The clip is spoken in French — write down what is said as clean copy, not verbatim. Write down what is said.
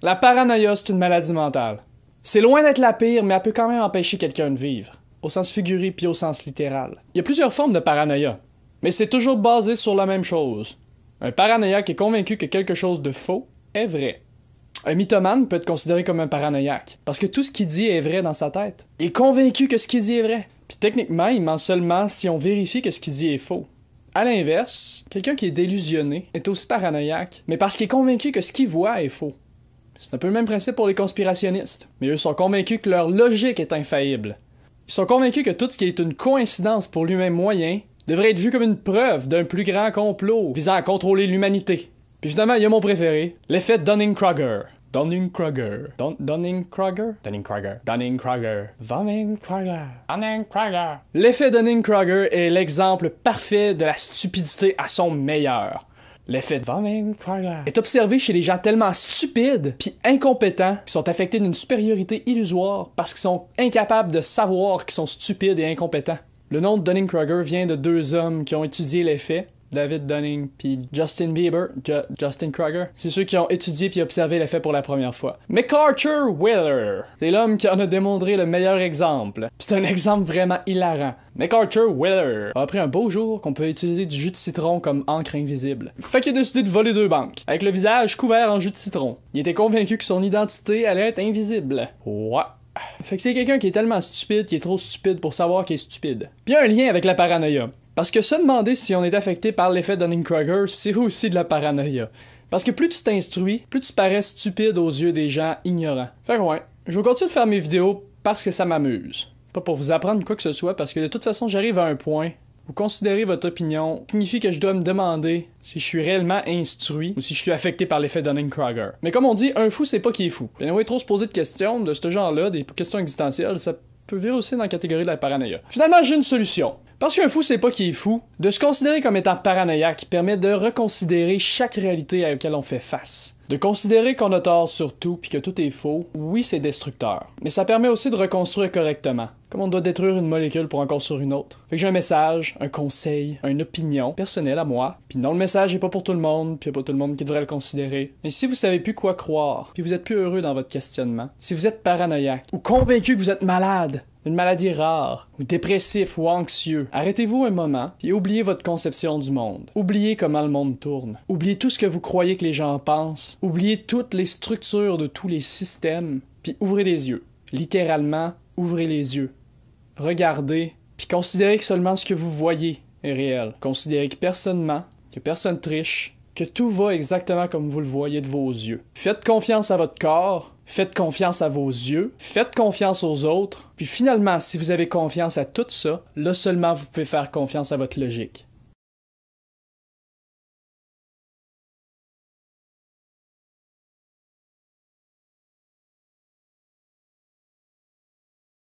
La paranoïa, c'est une maladie mentale. C'est loin d'être la pire, mais elle peut quand même empêcher quelqu'un de vivre, au sens figuré puis au sens littéral. Il y a plusieurs formes de paranoïa, mais c'est toujours basé sur la même chose. Un paranoïaque est convaincu que quelque chose de faux est vrai. Un mythomane peut être considéré comme un paranoïaque, parce que tout ce qu'il dit est vrai dans sa tête. Il est convaincu que ce qu'il dit est vrai. Puis techniquement, il ment seulement si on vérifie que ce qu'il dit est faux. À l'inverse, quelqu'un qui est délusionné est aussi paranoïaque, mais parce qu'il est convaincu que ce qu'il voit est faux. C'est un peu le même principe pour les conspirationnistes, mais eux sont convaincus que leur logique est infaillible. Ils sont convaincus que tout ce qui est une coïncidence pour lui-même moyen devrait être vu comme une preuve d'un plus grand complot visant à contrôler l'humanité. Puis finalement, il y a mon préféré, l'effet Dunning-Kruger. Dunning-Kruger. Dunning-Kruger? Dunning-Kruger. Dunning-Kruger. Dunning-Kruger. Dunning-Kruger. L'effet Dunning-Kruger est l'exemple parfait de la stupidité à son meilleur. L'effet Dunning-Kruger est observé chez les gens tellement stupides puis incompétents qui sont affectés d'une supériorité illusoire parce qu'ils sont incapables de savoir qu'ils sont stupides et incompétents. Le nom de Dunning-Kruger vient de deux hommes qui ont étudié l'effet, David Dunning puis Justin Bieber, Justin Kruger. C'est ceux qui ont étudié puis observé l'effet pour la première fois. MacArthur Wheeler, c'est l'homme qui en a démontré le meilleur exemple. Puis c'est un exemple vraiment hilarant. MacArthur Wheeler a appris un beau jour qu'on peut utiliser du jus de citron comme encre invisible. Fait qu'il a décidé de voler deux banques, avec le visage couvert en jus de citron. Il était convaincu que son identité allait être invisible. Ouais. Fait que c'est quelqu'un qui est tellement stupide qu'il est trop stupide pour savoir qu'il est stupide. Puis il y a un lien avec la paranoïa. Parce que se demander si on est affecté par l'effet Dunning-Kruger, c'est aussi de la paranoïa. Parce que plus tu t'instruis, plus tu parais stupide aux yeux des gens ignorants. Fait que ouais, je vais continuer de faire mes vidéos parce que ça m'amuse. Pas pour vous apprendre quoi que ce soit, parce que de toute façon j'arrive à un point où considérer votre opinion signifie que je dois me demander si je suis réellement instruit ou si je suis affecté par l'effet Dunning-Kruger. Mais comme on dit, un fou c'est pas qui est fou. Anyway, trop se poser de questions de ce genre-là, des questions existentielles, ça peut virer aussi dans la catégorie de la paranoïa. Finalement, j'ai une solution. Parce qu'un fou c'est pas qui est fou, de se considérer comme étant paranoïaque permet de reconsidérer chaque réalité à laquelle on fait face. De considérer qu'on a tort sur tout puis que tout est faux, oui c'est destructeur. Mais ça permet aussi de reconstruire correctement. Comme on doit détruire une molécule pour en construire une autre. Fait que j'ai un message, un conseil, une opinion personnelle à moi. Puis non, le message est pas pour tout le monde, puis y a pas tout le monde qui devrait le considérer. Mais si vous savez plus quoi croire, puis vous êtes plus heureux dans votre questionnement, si vous êtes paranoïaque ou convaincu que vous êtes malade, une maladie rare, ou dépressif ou anxieux, arrêtez-vous un moment et oubliez votre conception du monde. Oubliez comment le monde tourne. Oubliez tout ce que vous croyez que les gens pensent. Oubliez toutes les structures de tous les systèmes, puis ouvrez les yeux. Littéralement, ouvrez les yeux. Regardez, puis considérez que seulement ce que vous voyez est réel. Considérez que personne ment, que personne triche, que tout va exactement comme vous le voyez de vos yeux. Faites confiance à votre corps, faites confiance à vos yeux, faites confiance aux autres, puis finalement, si vous avez confiance à tout ça, là seulement vous pouvez faire confiance à votre logique.